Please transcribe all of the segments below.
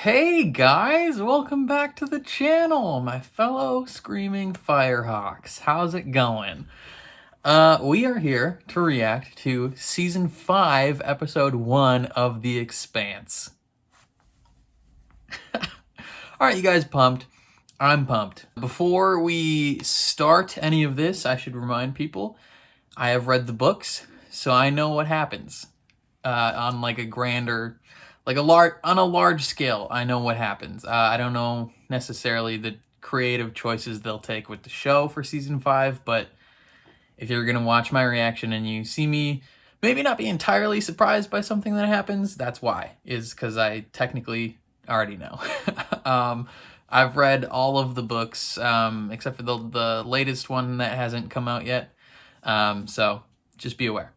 Hey guys, welcome back to the channel, my fellow screaming firehawks. How's it going? We are here to react to season 5, episode 1 of The Expanse. Alright, you guys pumped? I'm pumped. Before we start any of this, I should remind people, I have read the books, so I know what happens. On like a grander, like on a large scale, I know what happens. I don't know necessarily the creative choices they'll take with the show for season 5, but if you're gonna watch my reaction and you see me maybe not be entirely surprised by something that happens, that's why, is because I technically already know. I've read all of the books, except for the latest one that hasn't come out yet, so just be aware.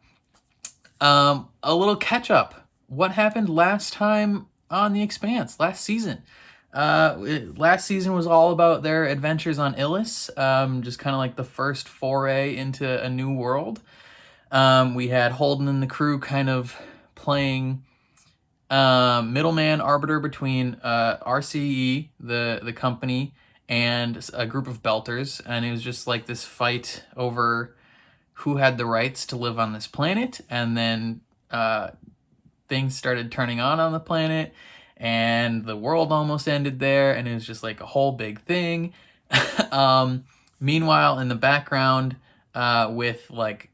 A little catch up. What happened last time on The Expanse, last season? Last season was all about their adventures on Illis, just kind of like the first foray into a new world. We had Holden and the crew kind of playing middleman arbiter between RCE, the company, and a group of belters, and it was just like this fight over who had the rights to live on this planet, and then things started turning on the planet, and the world almost ended there, and it was just like a whole big thing. Meanwhile, in the background, with like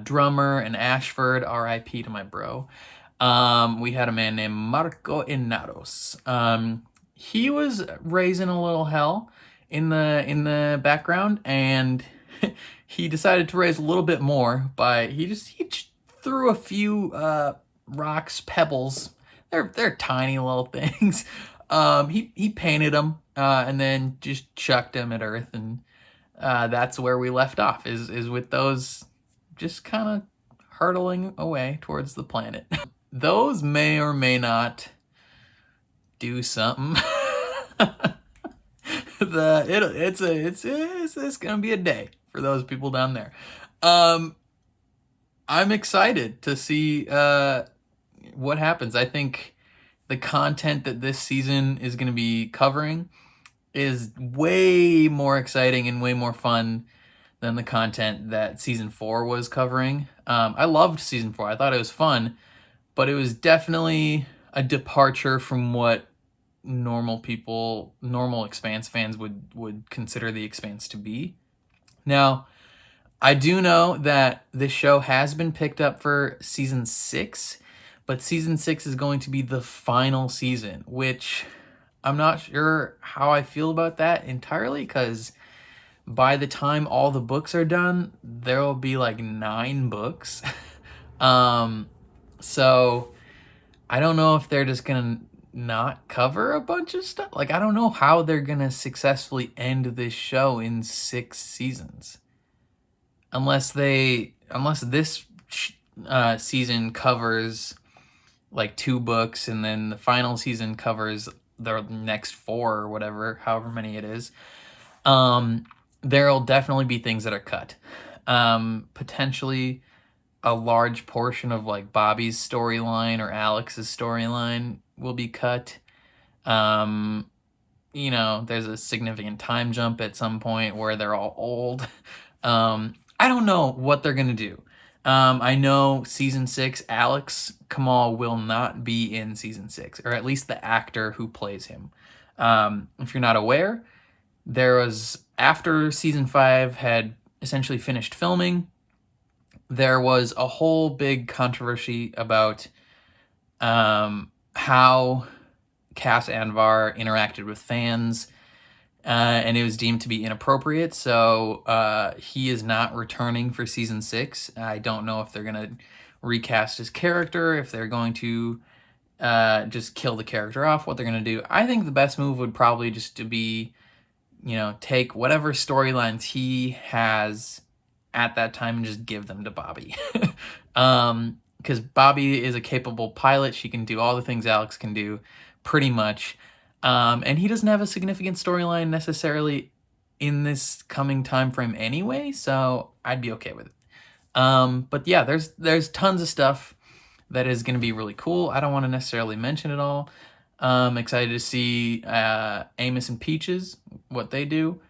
Drummer and Ashford, R.I.P. to my bro, we had a man named Marco Inaros. He was raising a little hell in the background, and he decided to raise a little bit more by he threw a few rocks, pebbles. They're tiny little things. He painted them and then just chucked them at Earth, and that's where we left off. Is with those just kind of hurtling away towards the planet. Those may or may not do something. It's gonna be a day for those people down there. I'm excited to see what happens. I think the content that this season is going to be covering is way more exciting and way more fun than the content that season 4 was covering. I loved season 4. I thought it was fun, but it was definitely a departure from what normal Expanse fans would consider the Expanse to be. Now, I do know that this show has been picked up for season 6, but season 6 is going to be the final season, which I'm not sure how I feel about that entirely, because by the time all the books are done, there will be like 9 books. So I don't know if they're just gonna not cover a bunch of stuff. Like, I don't know how they're gonna successfully end this show in 6 seasons. Unless this season covers like 2 books, and then the final season covers the next 4 or whatever, however many it is. There'll definitely be things that are cut. Potentially a large portion of like Bobby's storyline or Alex's storyline will be cut. There's a significant time jump at some point where they're all old. I don't know what they're gonna do. I know season 6, Alex Kamal will not be in season 6, or at least the actor who plays him. If you're not aware, there was, after season 5 had essentially finished filming, there was a whole big controversy about how Cass Anvar interacted with fans, and it was deemed to be inappropriate, so he is not returning for season 6. I don't know if they're going to recast his character, if they're going to just kill the character off, what they're going to do. I think the best move would probably just to be, take whatever storylines he has at that time and just give them to Bobby. Because Bobby is a capable pilot. She can do all the things Alex can do, pretty much. And he doesn't have a significant storyline necessarily in this coming time frame anyway, so I'd be okay with it. But yeah, there's tons of stuff that is going to be really cool. I don't want to necessarily mention it all. I'm excited to see Amos and Peaches, what they do.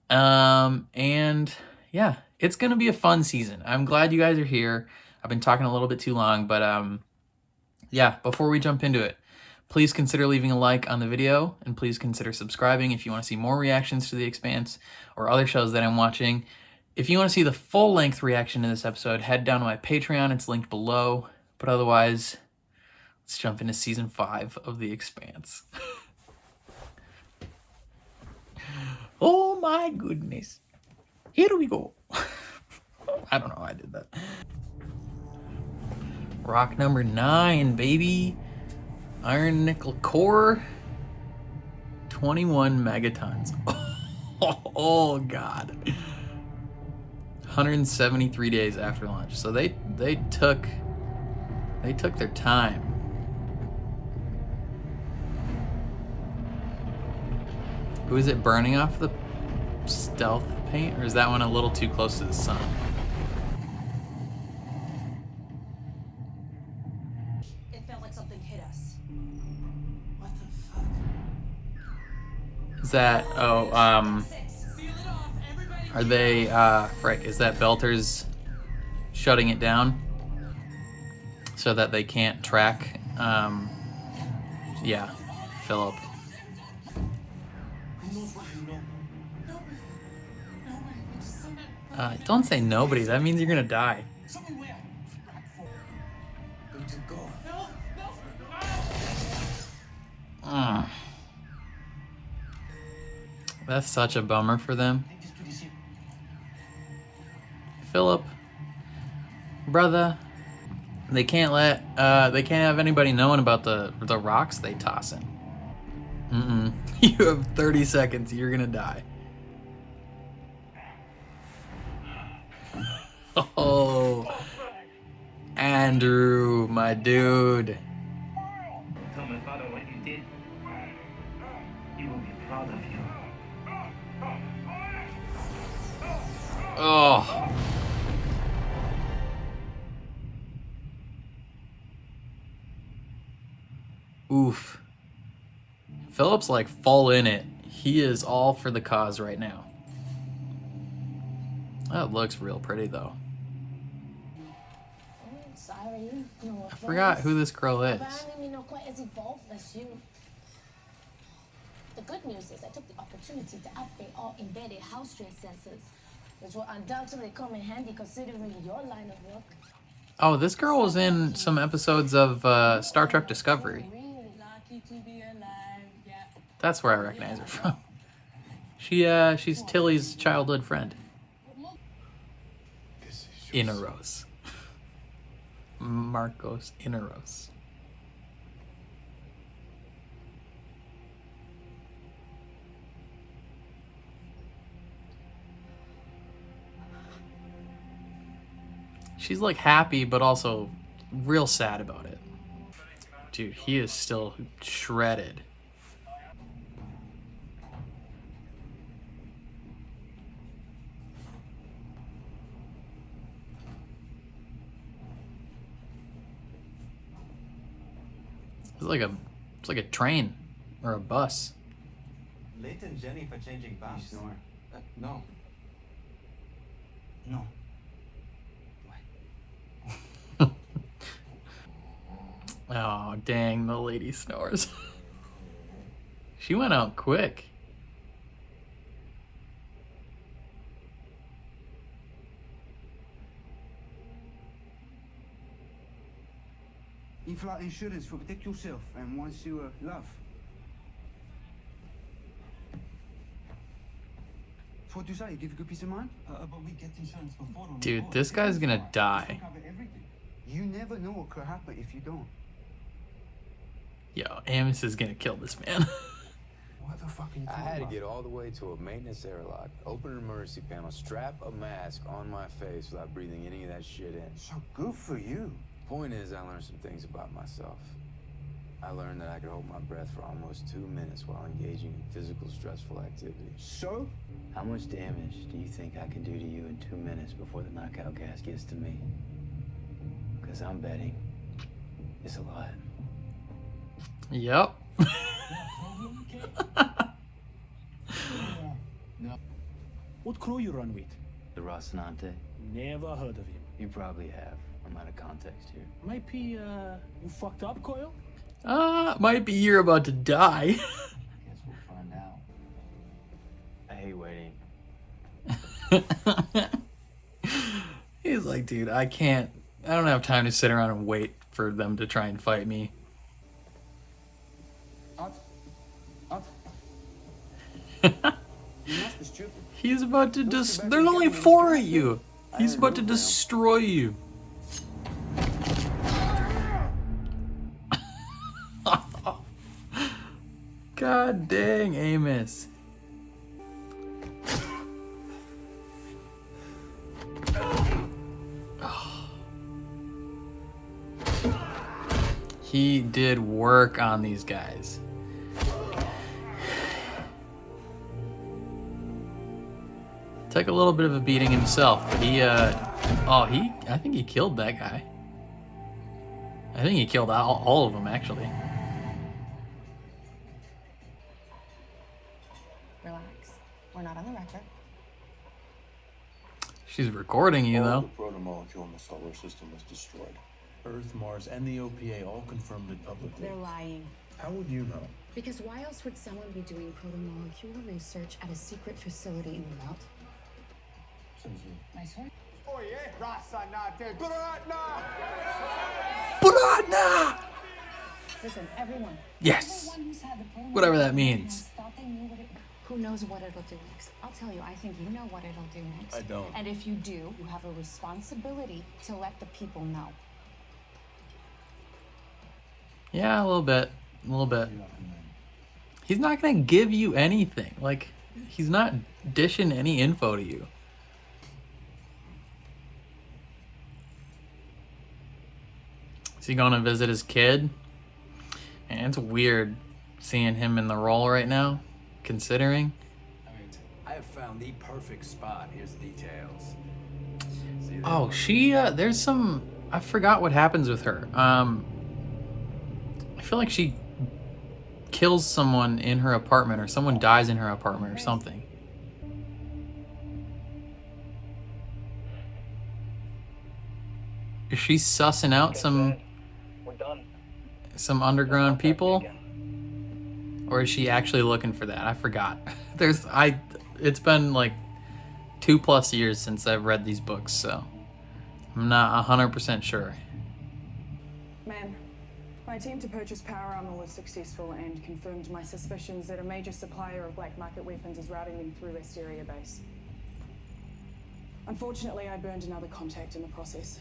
And yeah, it's going to be a fun season. I'm glad you guys are here. I've been talking a little bit too long, but yeah, before we jump into it, please consider leaving a like on the video, and please consider subscribing if you want to see more reactions to The Expanse or other shows that I'm watching. If you want to see the full-length reaction to this episode, head down to my Patreon. It's linked below. But otherwise, let's jump into Season 5 of The Expanse. Oh my goodness. Here we go. I don't know how I did that. Rock number 9, baby. Iron nickel core. 21 megatons. Oh God. 173 days after launch. So they took their time. Who is it burning off the stealth paint, or is that one a little too close to the sun? It felt like something hit us. What the fuck? Is that are they frick, is that Belter's shutting it down so that they can't track yeah, Philip. Don't say nobody, that means you're gonna die. Good to go. That's such a bummer for them. Philip, brother, they can't have anybody knowing about the rocks they toss in. You have 30 seconds, you're gonna die. Oh, Andrew, my dude. Tell my father what you did. He will be proud of you. Oh. Oof. Philip's like full in it. He is all for the cause right now. That looks real pretty though. I forgot who this girl is. The good news is I took the opportunity to update all embedded house trace sensors, which will undoubtedly come in handy considering your line of work. Oh, this girl was in some episodes of Star Trek Discovery. That's where I recognize her from. She's Tilly's childhood friend. Inaros. Marcos Inaros. She's like happy, but also real sad about it. Dude, he is still shredded. It's like a train or a bus. Late and Jenny for changing baths. Snore. No. No. Oh, dang, the lady snores. She went out quick. In-flight insurance for protect yourself and once you love. It's what you say, give you good peace of mind? But we get insurance before. Dude, this guy's gonna die. You never know what could happen if you don't. Yo, Amos is gonna kill this man. What the fuck are you I talking had to about? get all the way to a maintenance airlock, open an emergency panel, strap a mask on my face without breathing any of that shit in. So good for you. Point is, I learned some things about myself. I learned that I could hold my breath for almost 2 minutes while engaging in physical, stressful activity. So? How much damage do you think I can do to you in 2 minutes before the knockout gas gets to me? Because I'm betting it's a lot. Yep. What crew you run with? The Rocinante? Never heard of him. You probably have. I'm out of context here. Might be, you fucked up, Coyle? Might be you're about to die. Guess we'll find out. I hate waiting. He's like, dude, I don't have time to sit around and wait for them to try and fight me. Ant? You must be stupid. He's about to there's only 4 of you. He's about to destroy you. God dang, Amos. He did work on these guys. Took a little bit of a beating himself, but I think he killed that guy. I think he killed all of them, actually. Relax. We're not on the record. She's recording you, All though. the protomolecule in the solar system was destroyed. Earth, Mars, and the OPA all confirmed it publicly. They're lying. How would you know? Because why else would someone be doing protomolecular research at a secret facility in the world? My source? Buradna! Listen, everyone. Yes. Everyone who's had the protomolecular Whatever that means. thought they knew what it. Who knows what it'll do next? I'll tell you, I think you know what it'll do next. I don't. And if you do, you have a responsibility to let the people know. Yeah, a little bit. A little bit. He's not gonna give you anything. Like, he's not dishing any info to you. Is he going to visit his kid? And it's weird seeing him in the role right now, considering. I have found the perfect spot. Here's the details. See Oh, she, there's some, I forgot what happens with her. I feel like she kills someone in her apartment, or someone dies in her apartment or something. Is she sussing out some underground people? Or is she actually looking for that? I forgot. It's been like 2+ years since I've read these books, so I'm not 100% sure. Man, my team to purchase power armor was successful and confirmed my suspicions that a major supplier of black market weapons is routing them through Westeria base. Unfortunately, I burned another contact in the process.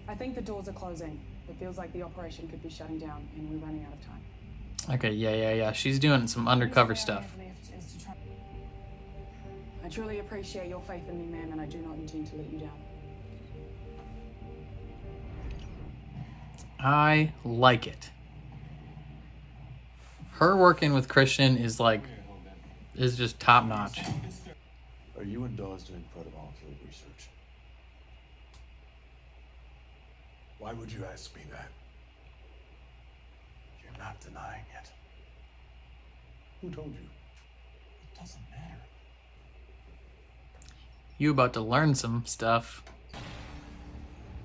I think the doors are closing. It feels like the operation could be shutting down and we're running out of time. Okay, yeah. She's doing some undercover stuff. I truly appreciate your faith in me, ma'am, and I do not intend to let you down. I like it. Her working with Christian is just top notch. Are you and Dawes doing protomolecule research? Why would you ask me that? You're not denying it. Who told you? It doesn't matter. You about to learn some stuff.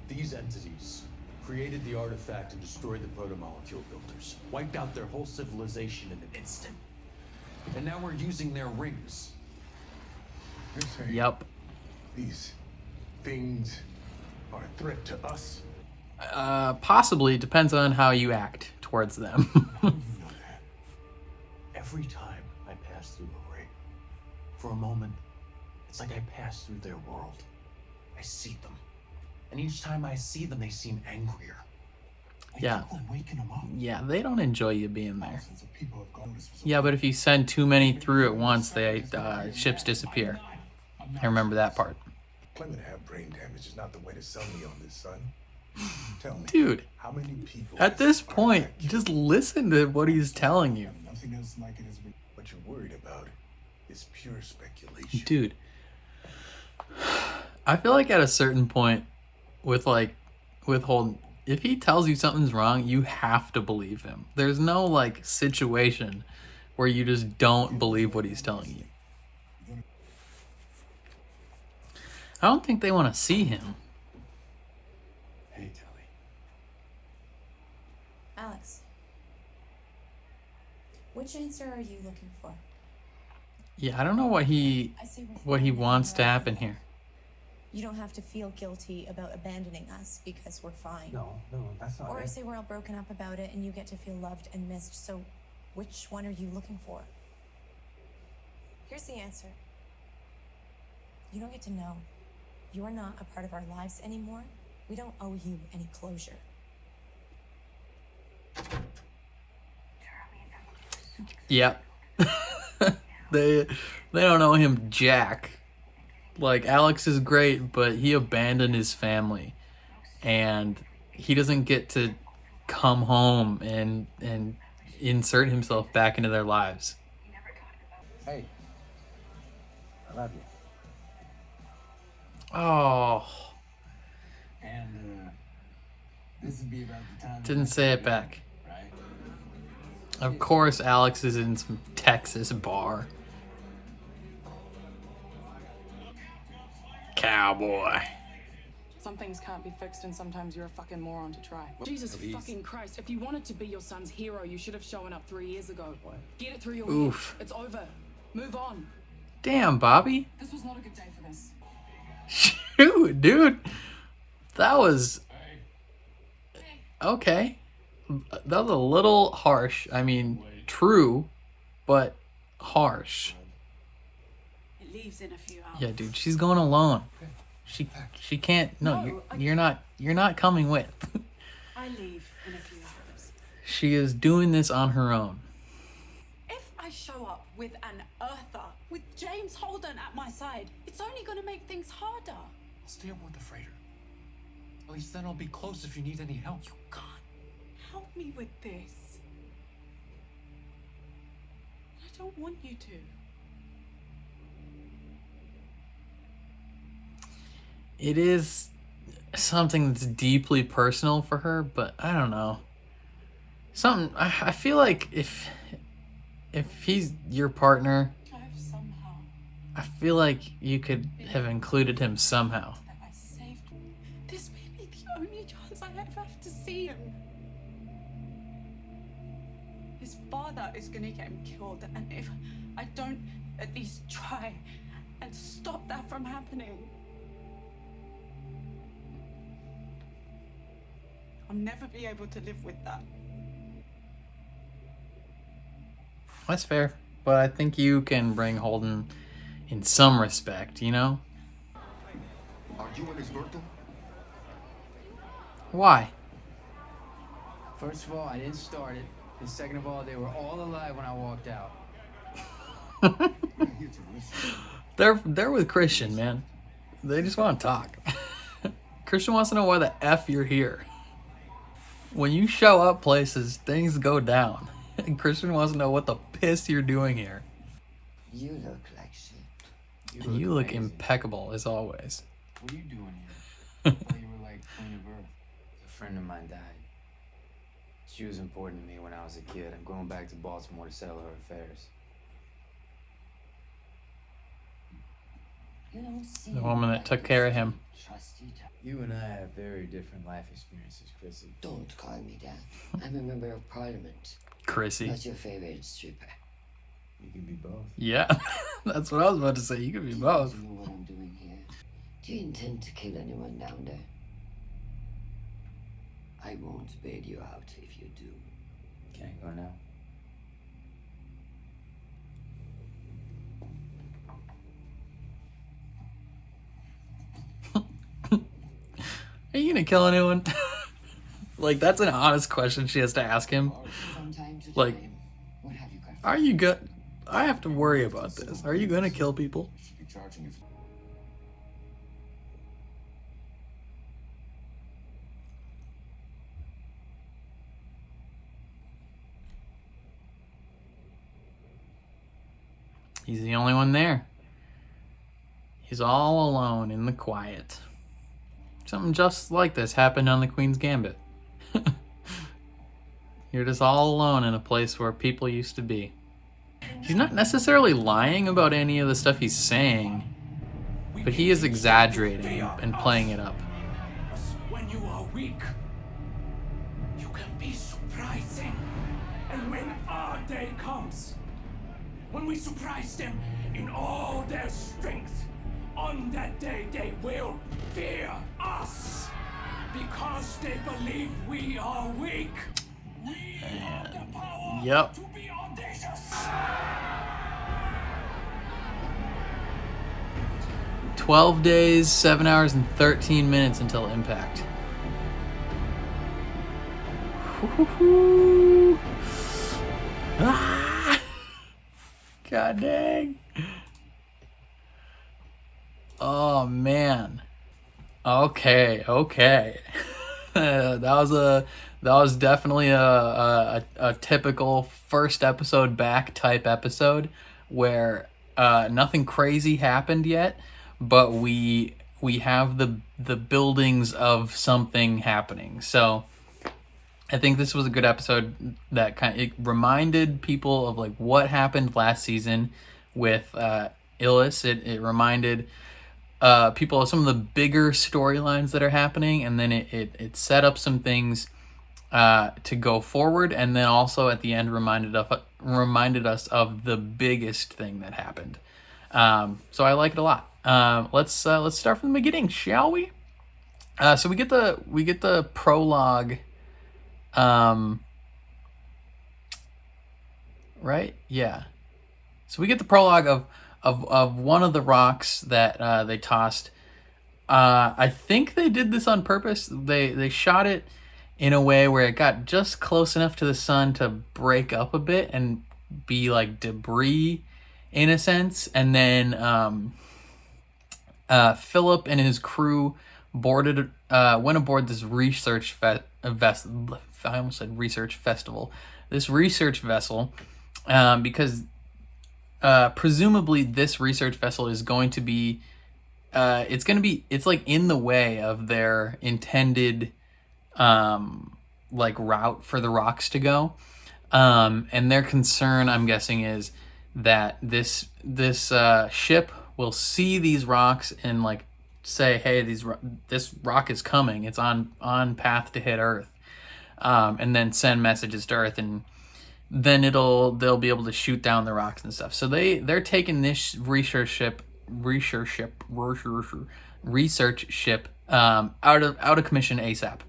These entities created the artifact and destroyed the protomolecule builders, wiped out their whole civilization in an instant. And now we're using their rings. You're saying Yep. these things are a threat to us? Possibly. Depends on how you act towards them. You know that. Every time I pass through a ring, for a moment, it's like I pass through their world. I see them. And each time I see them, they seem angrier. Yeah. We're waking them up. Yeah, they don't enjoy you being there. Thousands of people have gone this Yeah, but if you send too many through at once, ships disappear. I remember that part. Claiming to have brain damage is not the way to sell me on this, son. Tell me, Dude, how many people? at this point, just listen to what he's telling you. Nothing else like it has been. What you're worried about is pure speculation. Dude, I feel like at a certain point with if he tells you something's wrong, you have to believe him. There's no like situation where you just don't believe what he's telling you. I don't think they want to see him. Hey, Telly. Alex, which answer are you looking for? Yeah, I don't know what he wants to happen here. You don't have to feel guilty about abandoning us because we're fine. No, that's not Or I it. say we're all broken up about it and you get to feel loved and missed. So which one are you looking for? Here's the answer. You don't get to know. You're not a part of our lives anymore. We don't owe you any closure. Yep. They don't know him jack. Like, Alex is great, but he abandoned his family. And he doesn't get to come home and insert himself back into their lives. Hey, I love you. Oh, And this would be about the time. didn't say it back. Right? Of course, Alex is in some Texas bar. Cowboy. Some things can't be fixed, and sometimes you're a fucking moron to try. Jesus fucking Christ. If you wanted to be your son's hero, you should have shown up 3 years ago. Get it through your Oof. head. It's over. Move on. Damn, Bobby. This was not a good day for this. Shoot, dude. That was... Okay. That was a little harsh. I mean, true, but harsh. It leaves in a few hours. Yeah, dude, she's going alone. She can't... No, you're not coming with. I leave in a few hours. She is doing this on her own. If I show up with an Earther, with James Holden at my side, it's only going to make things harder. I'll stay aboard the freighter. At least then I'll be close if you need any help. You can't help me with this. I don't want you to. It is something that's deeply personal for her, but I don't know. I feel like if he's your partner, I feel like you could have included him somehow. I saved. This may be the only chance I ever have to see him. His father is gonna get him killed, and if I don't at least try and stop that from happening, I'll never be able to live with that. That's fair, but I think you can bring Holden in some respect, you know? Are you and Esberto? Why? First of all, I didn't start it. And second of all, they were all alive when I walked out. They're with Christian, man. They just want to talk. Christian wants to know why the F you're here. When you show up places, things go down. And Christian wants to know what the piss you're doing here. You look like shit. And you look impeccable, as always. What are you doing here? I thought you were like Queen of Earth. A friend of mine died. She was important to me when I was a kid. I'm going back to Baltimore to settle her affairs. You don't see The woman that took care of him. Trust each other. You and I have very different life experiences, Chrissy. Don't call me that. I'm a member of parliament. Chrissy. Not your favorite stripper. You can be both. Yeah, that's what I was about to say. You could be both. Do you know what I'm doing here? Do you intend to kill anyone down there? I won't bail you out if you do. Can I go now? Are you gonna kill anyone? Like, that's an honest question she has to ask him. From time to Like, time, what have you got? are you good? I have to worry about this. Are you gonna kill people? Should be charging you. He's the only one there. He's all alone in the quiet. Something just like this happened on the Queen's Gambit. You're just all alone in a place where people used to be. He's not necessarily lying about any of the stuff he's saying, but he is exaggerating and playing it up. When you are weak, you can be surprising. And when our day comes, when we surprise them in all their strength, on that day they will fear us. Because they believe we are weak. We have the power Yep. to be audacious. 12 days, 7 hours, and 13 minutes until impact. Ah! God dang. Oh man. Okay. that was definitely a typical first episode back type episode where nothing crazy happened yet, but we have the buildings of something happening. So I think this was a good episode that it reminded people of like what happened last season with Illis. It reminded people of some of the bigger storylines that are happening, and then it set up some things to go forward, and then also at the end reminded us of the biggest thing that happened. So I like it a lot. Let's start from the beginning, shall we? So we get the prologue. Right? Yeah. So we get the prologue of one of the rocks that they tossed. I think they did this on purpose. They shot it in a way where it got just close enough to the sun to break up a bit and be like debris in a sense. And then Philip and his crew went aboard this research vessel. I almost said research festival. This research vessel, because presumably this research vessel is going to be, it's like in the way of their intended like route for the rocks to go. And their concern, I'm guessing, is that this ship will see these rocks and like say, hey, this rock is coming. It's on path to hit Earth. And then send messages to Earth, and then they'll be able to shoot down the rocks and stuff. So they're taking this research ship out of commission ASAP.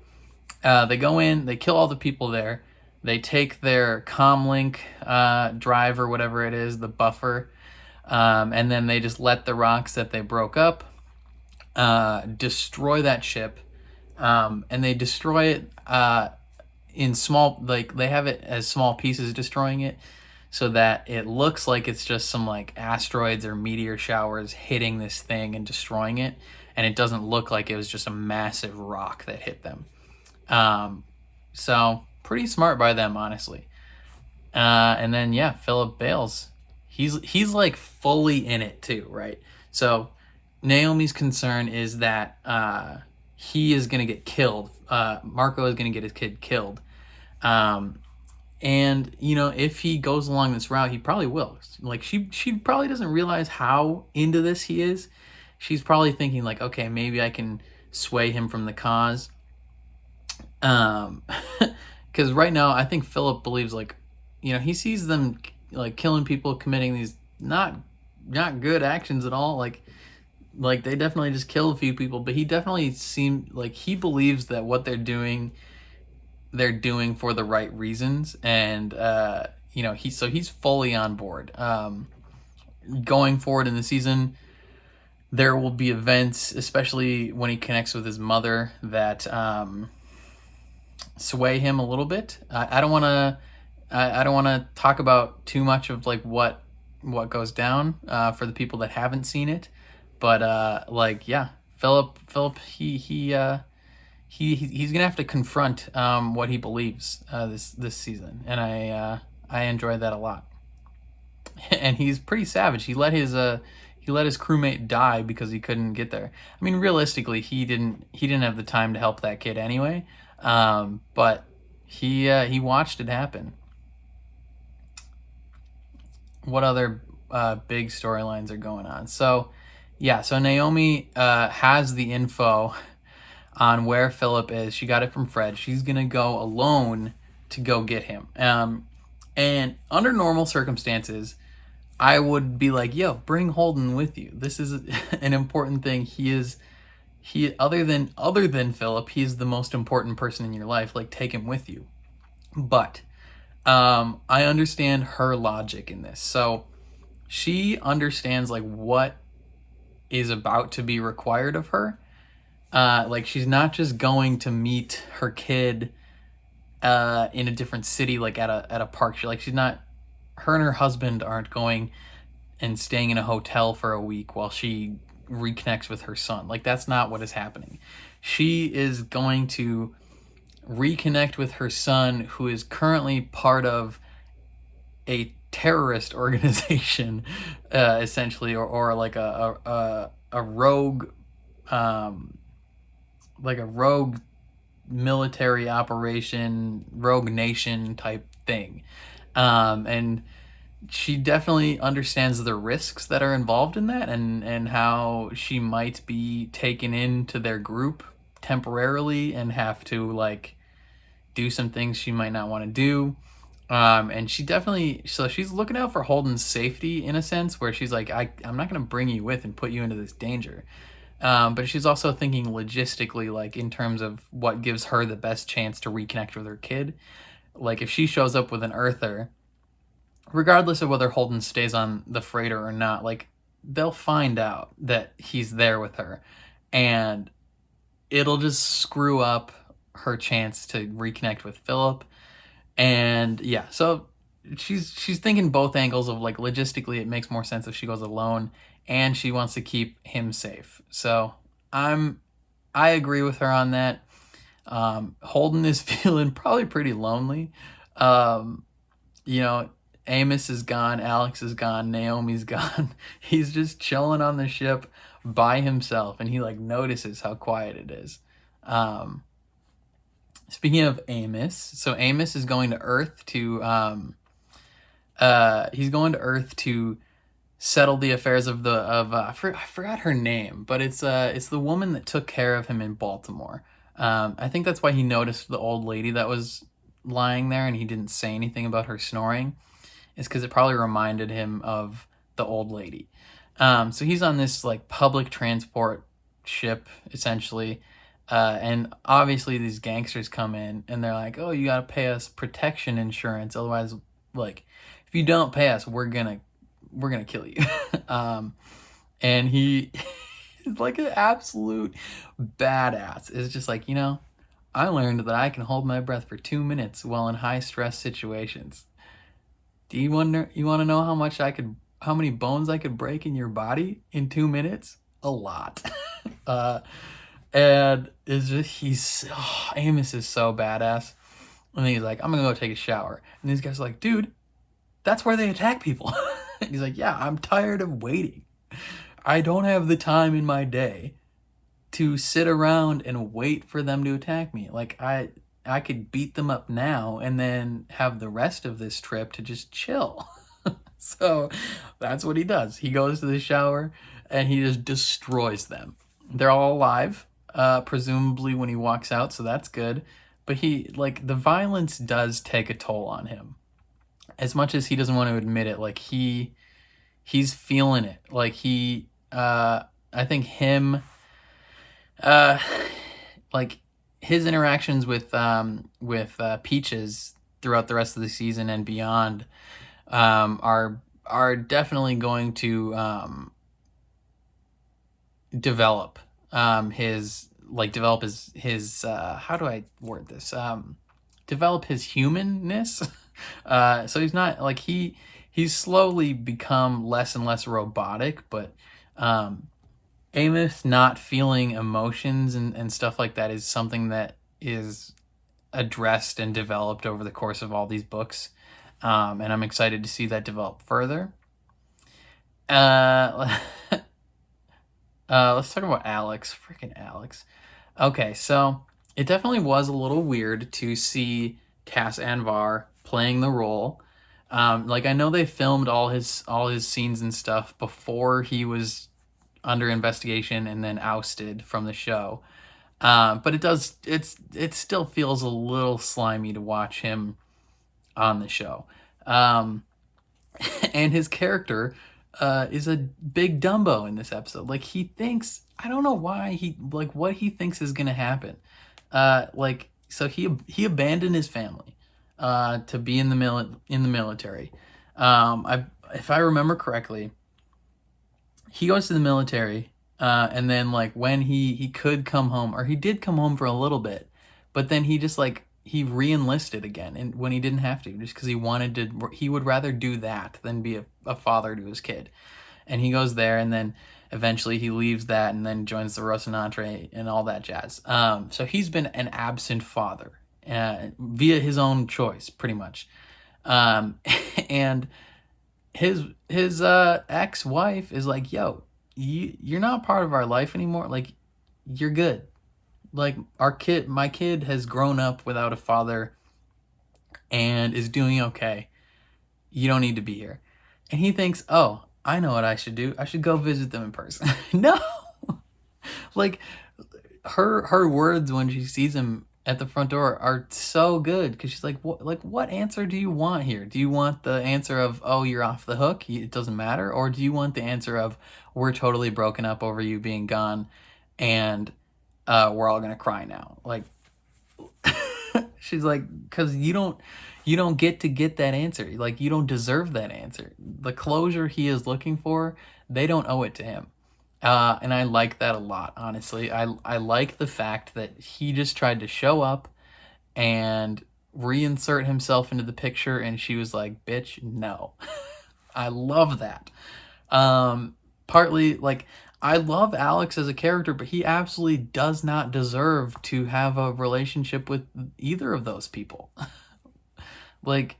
They go in, they kill all the people there. They take their comlink drive or whatever it is, the buffer, and then they just let the rocks that they broke up destroy that ship, and they destroy it in small, like they have it as small pieces destroying it, so that it looks like it's just some like asteroids or meteor showers hitting this thing and destroying it, and it doesn't look like it was just a massive rock that hit them. So pretty smart by them, honestly. And then yeah, Philip bails. He's like fully in it too, right? So Naomi's concern is that he is gonna get killed. Marco is gonna get his kid killed. And you know, if he goes along this route, he probably will. Like she probably doesn't realize how into this he is. She's probably thinking like, okay, maybe I can sway him from the cause. Because right now I think Philip believes, like, you know, he sees them like killing people, committing these not good actions at all. Like they definitely just killed a few people, but he definitely seemed like he believes that what they're doing for the right reasons. And you know, he's fully on board. Going forward in the season, there will be events, especially when he connects with his mother, that sway him a little bit. I don't want to talk about too much of like what goes down for the people that haven't seen it, but like yeah, Philip he's gonna have to confront what he believes this season, and I enjoyed that a lot. And he's pretty savage. He let his crewmate die because he couldn't get there. I mean, realistically, he didn't have the time to help that kid anyway. But he watched it happen. What other big storylines are going on? So Naomi has the info on where Philip is. She got it from Fred. She's gonna go alone to go get him. And under normal circumstances, I would be like, yo, bring Holden with you. This is an important thing. He other than Philip, he's the most important person in your life. Like, take him with you. But I understand her logic in this. So she understands like what is about to be required of her. Like, she's not just going to meet her kid in a different city, like at a park. She's not. Her and her husband aren't going and staying in a hotel for a week while she reconnects with her son. Like, that's not what is happening. She is going to reconnect with her son, who is currently part of a terrorist organization, essentially, or like a rogue, like a rogue military operation, rogue nation type thing. And she definitely understands the risks that are involved in that, and how she might be taken into their group temporarily and have to like do some things she might not want to do. And she definitely, so she's looking out for Holden's safety in a sense, where she's like, I'm not going to bring you with and put you into this danger. But she's also thinking logistically, like in terms of what gives her the best chance to reconnect with her kid. Like, if she shows up with an Earther, regardless of whether Holden stays on the freighter or not, like, they'll find out that he's there with her, and it'll just screw up her chance to reconnect with Philip. And yeah, so she's thinking both angles of like, logistically it makes more sense if she goes alone, and she wants to keep him safe. So I agree with her on that. Holden is feeling probably pretty lonely. You know, Amos is gone, Alex is gone, Naomi's gone. He's just chilling on the ship by himself, and he like notices how quiet it is. Speaking of Amos, so Amos is going to Earth to he's going to Earth to settle the affairs of I forgot her name, but it's the woman that took care of him in Baltimore. I think that's why he noticed the old lady that was lying there and he didn't say anything about her snoring. Is because it probably reminded him of the old lady. So he's on this like public transport ship essentially. And obviously these gangsters come in and they're like, oh, you got to pay us protection insurance. Otherwise, like, if you don't pay us, we're going to kill you. And he is like an absolute badass. It's just like, I learned that I can hold my breath for 2 minutes while in high stress situations. Do you want to know how many bones I could break in your body in 2 minutes? A lot. And it's just, Amos is so badass. And then he's like, I'm going to go take a shower. And these guys are like, dude, that's where they attack people. And he's like, yeah, I'm tired of waiting. I don't have the time in my day to sit around and wait for them to attack me. Like, I could beat them up now and then have the rest of this trip to just chill. So that's what he does. He goes to the shower and he just destroys them. They're all alive, presumably when he walks out, so that's good. But the violence does take a toll on him. As much as he doesn't want to admit it, like he's feeling it. Like I think him, like his interactions with Peaches throughout the rest of the season and beyond are definitely going to develop his how do I word this? Develop his humanness. So he's not like he's slowly become less and less robotic, but Amos not feeling emotions and stuff like that is something that is addressed and developed over the course of all these books. And I'm excited to see that develop further. Let's talk about Alex. Freaking Alex. Okay, so it definitely was a little weird to see Cass Anvar playing the role. Like, I know they filmed all his scenes and stuff before he was under investigation and then ousted from the show. But it still feels a little slimy to watch him on the show. And his character is a big Dumbo in this episode. Like, he thinks, I don't know why what he thinks is gonna happen. So he abandoned his family to be in the military. If I remember correctly, he goes to the military, and then like when he could come home, or he did come home for a little bit, but then he just like he re-enlisted again, and when he didn't have to, just because he would rather do that than be a father to his kid. And he goes there, and then eventually he leaves that and then joins the Rocinante and all that jazz. So he's been an absent father via his own choice, pretty much. And his ex-wife is like, yo, you're not part of our life anymore. Like, you're good. Like, my kid has grown up without a father and is doing okay. You don't need to be here. And he thinks, oh, I know what I should do. I should go visit them in person. No. Like, her words when she sees him at the front door are so good, because she's like, what answer do you want here? Do you want the answer of, oh, you're off the hook, it doesn't matter? Or do you want the answer of, we're totally broken up over you being gone, and we're all gonna cry now? Like, she's like, because you don't get that answer. Like, you don't deserve that answer. The closure he is looking for, they don't owe it to him. And I like that a lot, honestly. I like the fact that he just tried to show up and reinsert himself into the picture, and she was like, bitch, no. I love that. Partly, like, I love Alex as a character, but he absolutely does not deserve to have a relationship with either of those people. like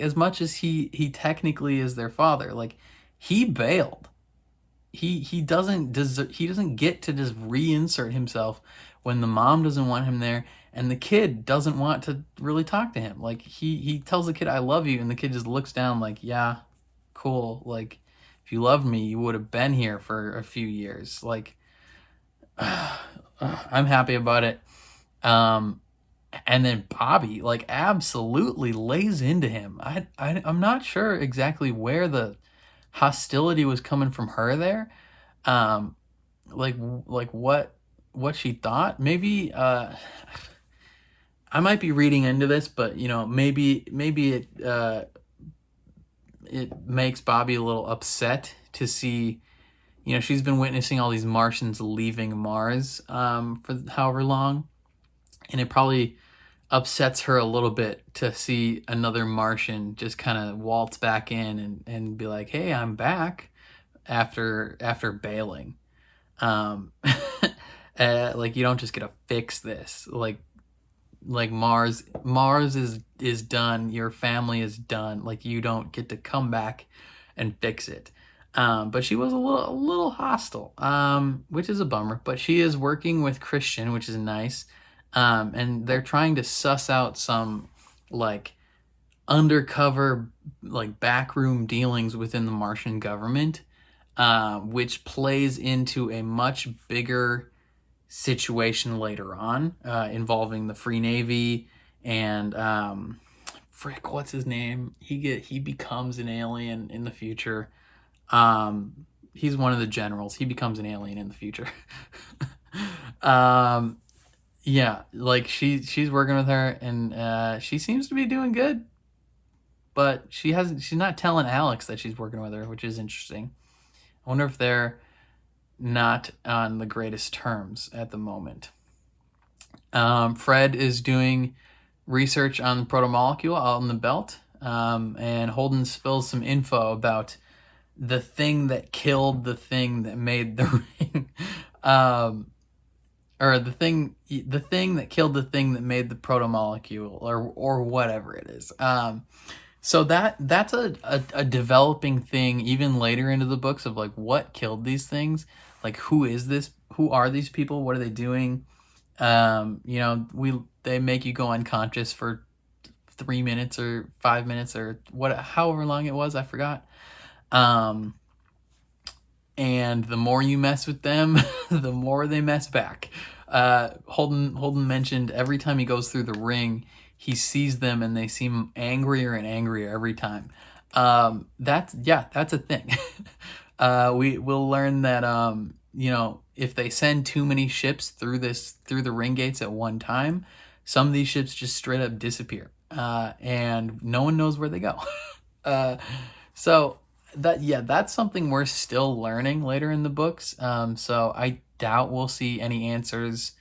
as much as he technically is their father, like, he bailed. He doesn't get to just reinsert himself when the mom doesn't want him there and the kid doesn't want to really talk to him. Like, he tells the kid, I love you, and the kid just looks down like, yeah, cool. Like, if you loved me, you would have been here for a few years. Like, I'm happy about it. And then Bobby, like, absolutely lays into him. I'm not sure exactly where the hostility was coming from her there. Like what she thought. Maybe I might be reading into this, but maybe it makes Bobby a little upset to see, she's been witnessing all these Martians leaving Mars for however long, and it probably upsets her a little bit to see another Martian just kind of waltz back in and be like, hey, I'm back after bailing. Like, you don't just get to fix this. Like Mars is done. Your family is done. Like, you don't get to come back and fix it. But she was a little hostile, which is a bummer. But she is working with Christian, which is nice. And they're trying to suss out some, like, undercover, like, backroom dealings within the Martian government, which plays into a much bigger situation later on, involving the Free Navy and frick, what's his name? He becomes an alien in the future. He's one of the generals. He becomes an alien in the future. Yeah, like, she's working with her, and she seems to be doing good, but she's not telling Alex that she's working with her, which is interesting. I wonder if they're not on the greatest terms at the moment. Fred is doing research on the protomolecule out in the belt, and Holden spills some info about the thing that killed the thing that made the ring. Or the thing that killed the thing that made the protomolecule, or whatever it is. So that's a developing thing even later into the books, of like, what killed these things, like, who is this, who are these people, what are they doing, You know, they make you go unconscious for 3 minutes or 5 minutes or however long it was, I forgot. And the more you mess with them, the more they mess back. Holden mentioned every time he goes through the ring, he sees them and they seem angrier and angrier every time. That's a thing. We'll learn that you know, if they send too many ships through the ring gates at one time, some of these ships just straight up disappear, and no one knows where they go. So that's something we're still learning later in the books. So I doubt we'll see any answers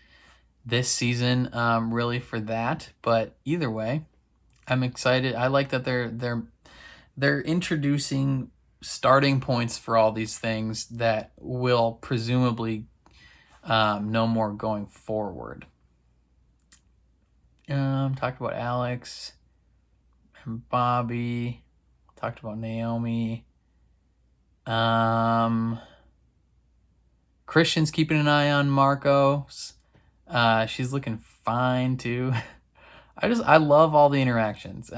this season, really, for that. But either way, I'm excited. I like that they're introducing starting points for all these things that will presumably know more going forward. Talked about Alex and Bobby. Talked about Naomi. Christian's keeping an eye on Marcos. She's looking fine too. I love all the interactions.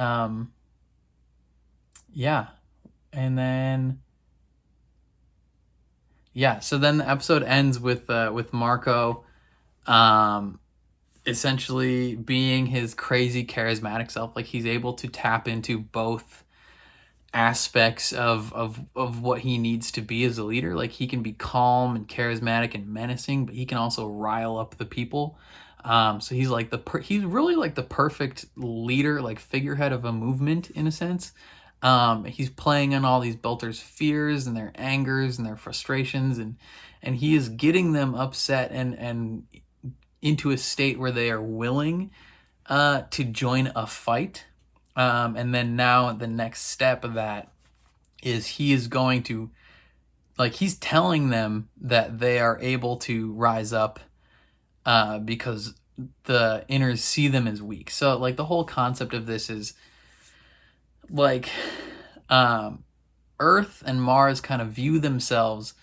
Yeah. And then so then the episode ends with Marco essentially being his crazy charismatic self. Like, he's able to tap into both aspects of what he needs to be as a leader. Like, he can be calm and charismatic and menacing, but he can also rile up the people. So he's like he's really like the perfect leader, like figurehead of a movement in a sense. He's playing on all these Belters' fears and their angers and their frustrations, and he is getting them upset and into a state where they are willing to join a fight. And then now the next step of that is he is going to, like, he's telling them that they are able to rise up because the inners see them as weak. So, like, the whole concept of this is, like, Earth and Mars kind of view themselves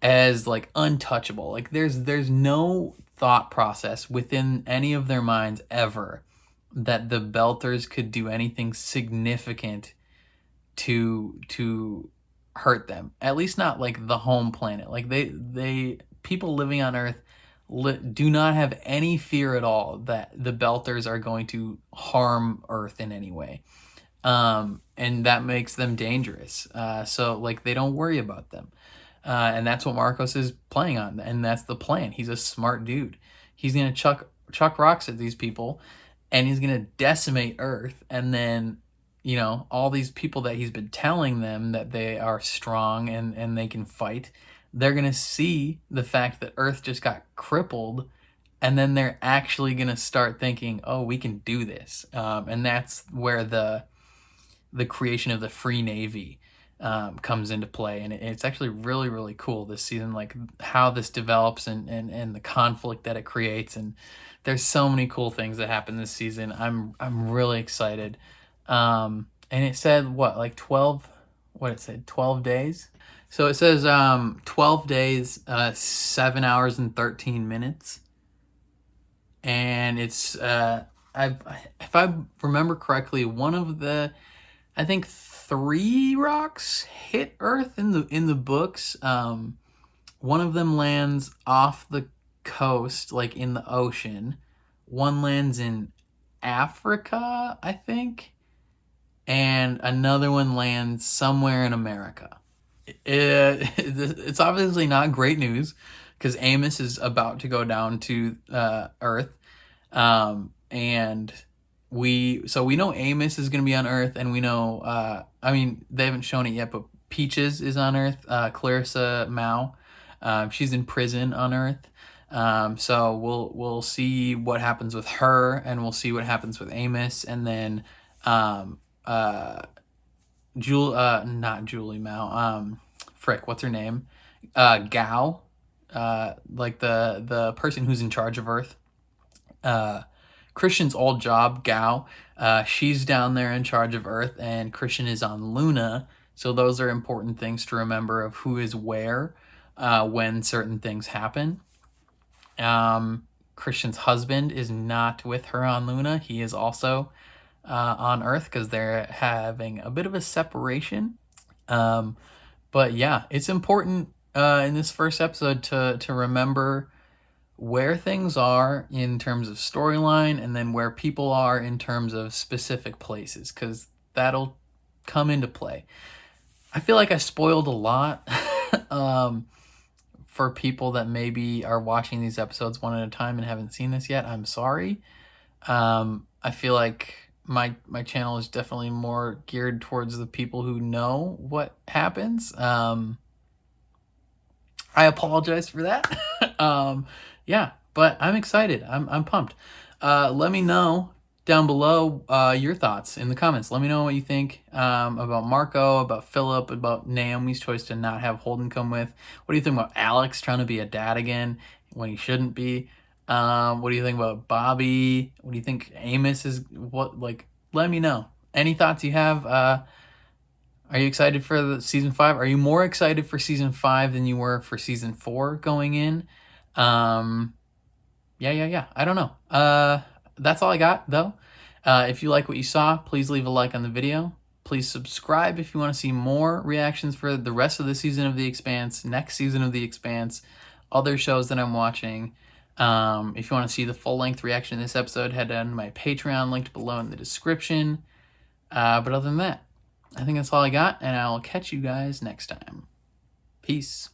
as, like, untouchable. Like, there's no thought process within any of their minds ever that the Belters could do anything significant to hurt them. At least not like the home planet. Like, they people living on Earth do not have any fear at all that the Belters are going to harm Earth in any way. And that makes them dangerous. So, like, they don't worry about them. And that's what Marcos is playing on, and that's the plan. He's a smart dude. He's gonna chuck rocks at these people, and he's gonna decimate Earth, and then, you know, all these people that he's been telling them that they are strong and they can fight, they're gonna see the fact that Earth just got crippled, and then they're actually gonna start thinking, oh, we can do this. And that's where the creation of the Free Navy comes into play, and it's actually really, really cool this season, like how this develops and the conflict that it creates. And there's so many cool things that happen this season. I'm really excited. And it said what, like 12 days. So it says 12 days, 7 hours and 13 minutes, and it's if I remember correctly, one of the, I think 3 rocks hit Earth in the books. One of them lands off the coast, like in the ocean. One lands in Africa, I think, and another one lands somewhere in America. It's obviously not great news because Amos is about to go down to Earth, and we know Amos is going to be on Earth, and we know, I mean, they haven't shown it yet, but Peaches is on Earth, Clarissa Mao. She's in prison on Earth. So we'll see what happens with her, and we'll see what happens with Amos, and then not Julie Mao. Frick, what's her name? Gao, like the person who's in charge of Earth. Christian's old job, Gao, she's down there in charge of Earth, and Christian is on Luna. So those are important things to remember of who is where when certain things happen. Christian's husband is not with her on Luna. He is also on Earth because they're having a bit of a separation. But yeah, it's important in this first episode to remember where things are in terms of storyline, and then where people are in terms of specific places, because that'll come into play. I feel like I spoiled a lot for people that maybe are watching these episodes one at a time and haven't seen this yet. I'm sorry. I feel like my channel is definitely more geared towards the people who know what happens. I apologize for that. Yeah, but I'm excited. I'm pumped. Let me know down below your thoughts in the comments. Let me know what you think about Marco, about Philip, about Naomi's choice to not have Holden come with. What do you think about Alex trying to be a dad again when he shouldn't be? What do you think about Bobby? What do you think Amos is? Let me know. Any thoughts you have? Are you excited for the season 5? Are you more excited for season 5 than you were for season 4 going in? Yeah. I don't know. That's all I got, though. If you like what you saw, please leave a like on the video. Please subscribe if you want to see more reactions for the rest of the season of The Expanse, next season of The Expanse, other shows that I'm watching. If you want to see the full-length reaction to this episode, head down to my Patreon, linked below in the description. But other than that, I think that's all I got, and I'll catch you guys next time. Peace.